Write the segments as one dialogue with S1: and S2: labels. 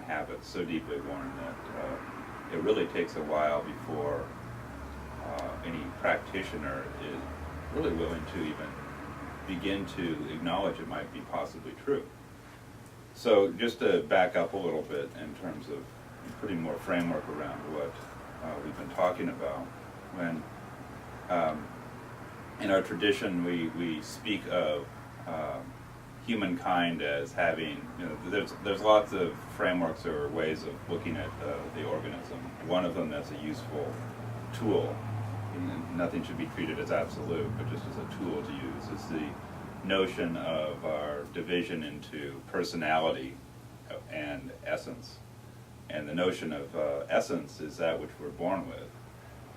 S1: habits so deeply worn that it really takes a while before any practitioner is really willing to even begin to acknowledge it might be possibly true. So just to back up a little bit in terms of putting more framework around what we've been talking about, when in our tradition we speak of humankind as having, there's lots of frameworks or ways of looking at the organism. One of them that's a useful tool, and nothing should be treated as absolute, but just as a tool to use, is the notion of our division into personality and essence. And the notion of essence is that which we're born with.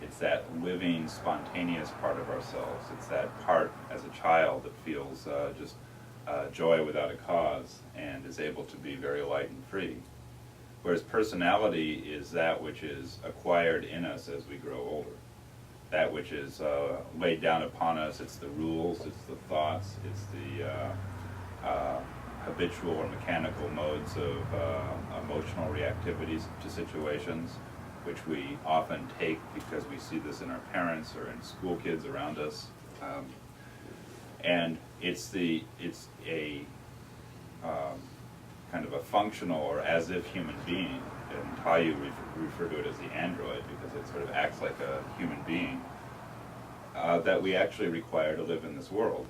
S1: It's that living, spontaneous part of ourselves. It's that part as a child that feels just joy without a cause and is able to be very light and free. Whereas personality is that which is acquired in us as we grow older. That which is laid down upon us. It's the rules, it's the thoughts, it's the habitual or mechanical modes of emotional reactivities to situations, which we often take because we see this in our parents or in school kids around us. And it's a kind of a functional or as if human being, and Tayu refer to it as the android because it sort of acts like a human being, that we actually require to live in this world,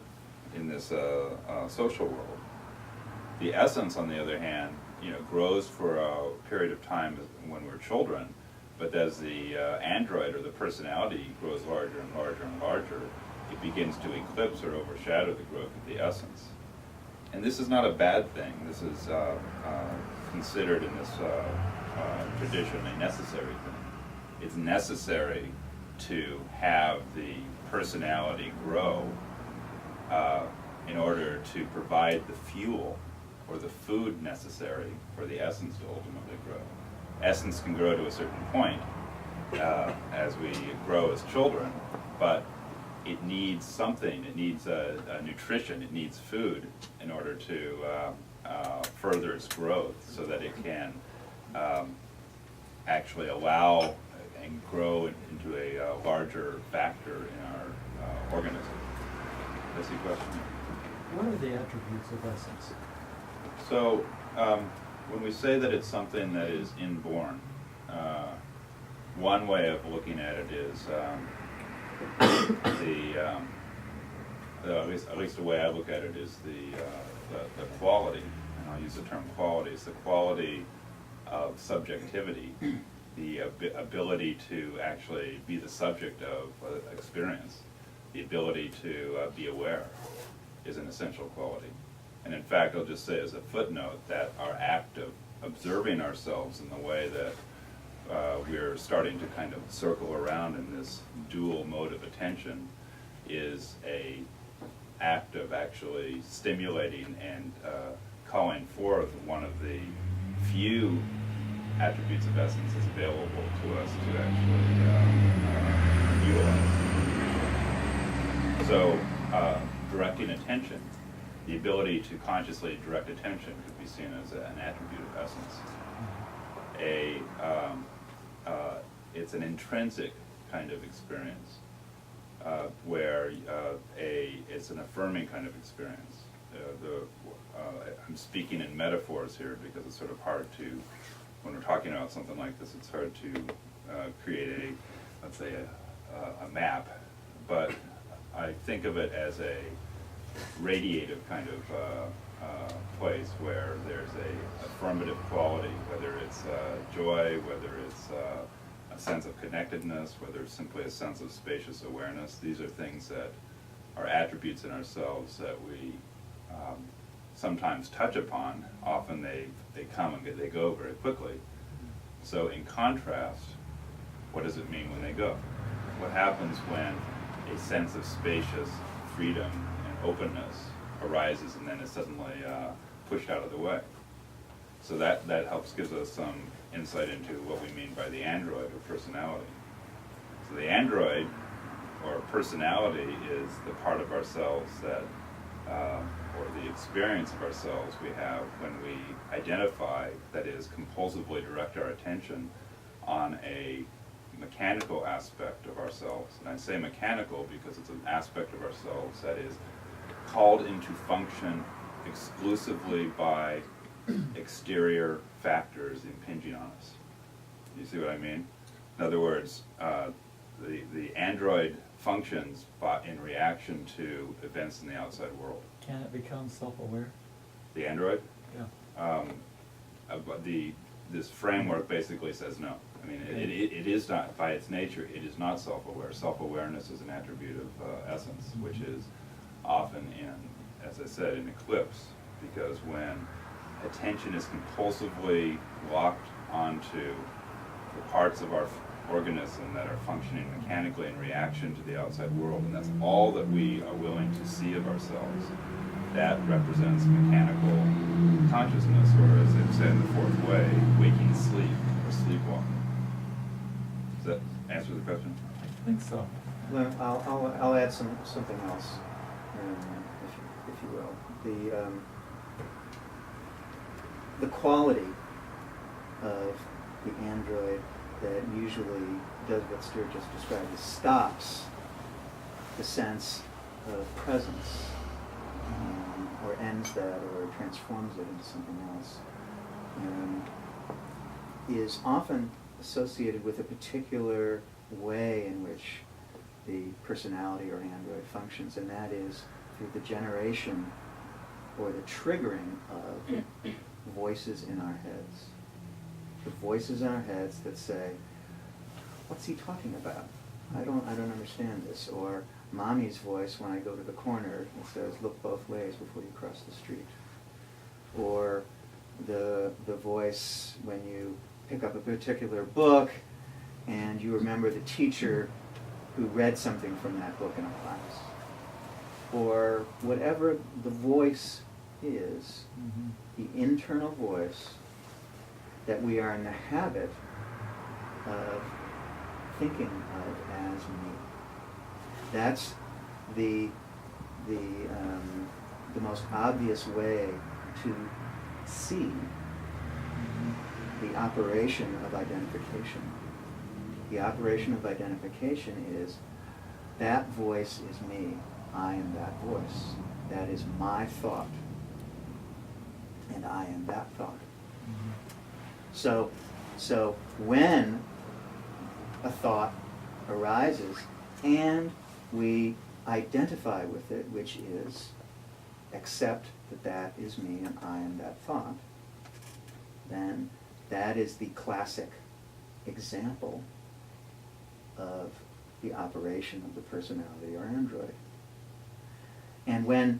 S1: in this social world. The essence, on the other hand, grows for a period of time when we're children, but as the android or the personality grows larger and larger and larger, it begins to eclipse or overshadow the growth of the essence. And this is not a bad thing. This is considered in this tradition a necessary thing. It's necessary to have the personality grow in order to provide the fuel or the food necessary for the essence to ultimately grow. Essence can grow to a certain point as we grow as children, but it needs something. It needs a nutrition. It needs food in order to further its growth so that it can actually allow and grow into a larger factor in our organism. That's the question.
S2: What are the attributes of essence?
S1: So when we say that it's something that is inborn, one way of looking at it is at least the way I look at it is the quality, and I'll use the term quality, it's the quality of subjectivity, the ability to actually be the subject of experience, the ability to be aware is an essential quality. And in fact, I'll just say as a footnote that our act of observing ourselves in the way that we're starting to kind of circle around in this dual mode of attention is a act of actually stimulating and calling forth one of the few attributes of essence that's available to us to actually utilize. So directing attention, the ability to consciously direct attention could be seen as an attribute of essence. It's an intrinsic kind of experience where it's an affirming kind of experience. I'm speaking in metaphors here because it's sort of hard to, when we're talking about something like this, it's hard to create let's say a map, but I think of it as a radiative kind of place where there's a affirmative quality, whether it's joy, whether it's a sense of connectedness, whether it's simply a sense of spacious awareness. These are things that are attributes in ourselves that we sometimes touch upon. Often they come and they go very quickly. So in contrast, what does it mean when they go? What happens when a sense of spacious freedom and openness arises and then is suddenly pushed out of the way? So that helps gives us some insight into what we mean by the android or personality. So the android or personality is the part of ourselves that or the experience of ourselves we have when we identify, that is, compulsively direct our attention on a mechanical aspect of ourselves. And I say mechanical because it's an aspect of ourselves that is called into function exclusively by exterior factors impinging on us. You see what I mean? In other words, the android functions in reaction to events in the outside world.
S2: Can it become self-aware?
S1: The android?
S2: Yeah.
S1: But this framework basically says no. I mean, it is not, by its nature, it is not self-aware. Self-awareness is an attribute of essence, which is often in, as I said, in eclipse, because when attention is compulsively locked onto the parts of our organism that are functioning mechanically in reaction to the outside world, and that's all that we are willing to see of ourselves, that represents mechanical consciousness, or as they've said in the fourth way, waking sleep or sleepwalking. Does that answer the question?
S2: I think so.
S3: Well, I'll add something else, if you will. The quality of the android that usually does what Stuart just described, is stops the sense of presence, or ends that, or transforms it into something else, is often associated with a particular way in which the personality or android functions, and that is through the generation or the triggering of voices in our heads. The voices in our heads that say, "What's he talking about? I don't understand this." Or mommy's voice when I go to the corner that says, "Look both ways before you cross the street." Or the voice when you pick up a particular book and you remember the teacher who read something from that book in a class. Or whatever the voice is, the internal voice that we are in the habit of thinking of as me. That's the most obvious way to see the operation of identification. The operation of identification is that voice is me. I am that voice. That is my thought. And I am that thought. So when a thought arises and we identify with it, which is accept that that is me and I am that thought, then that is the classic example of the operation of the personality or android. And when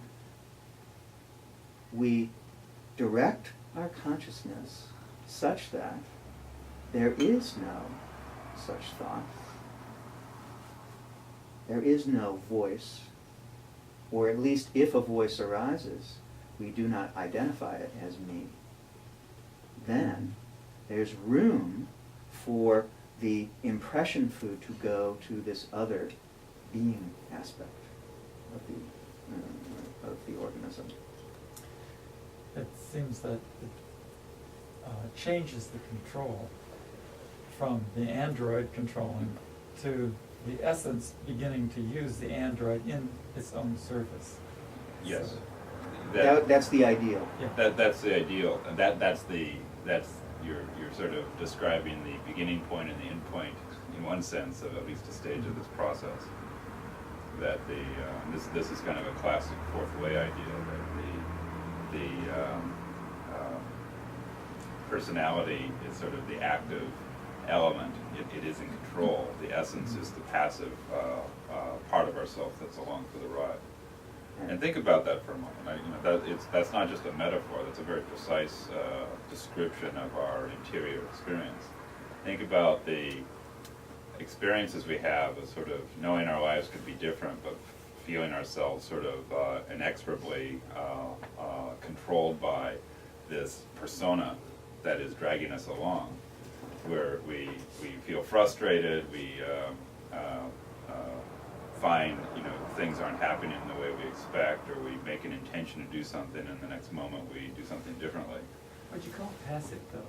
S3: we direct our consciousness such that there is no such thought, there is no voice, or at least if a voice arises, we do not identify it as me, then there's room for the impression food to go to this other being aspect of the organism.
S2: It seems that it changes the control from the android controlling to the essence beginning to use the android in its own service.
S1: Yes.
S2: So,
S3: That's the ideal.
S2: yeah.
S1: That's the ideal, and that's you're sort of describing the beginning point and the end point in one sense of at least a stage of this process. That this is kind of a classic fourth way idea, that the personality is sort of the active element. It is in control. The essence is the passive part of ourselves that's along for the ride. And think about that for a moment. That's not just a metaphor. That's a very precise description of our interior experience. Think about the experiences we have of sort of knowing our lives could be different, but feeling ourselves sort of inexorably controlled by this persona that is dragging us along, where we feel frustrated, we find, things aren't happening in the way we expect, or we make an intention to do something and the next moment we do something differently.
S2: What'd you call it? Passive, though?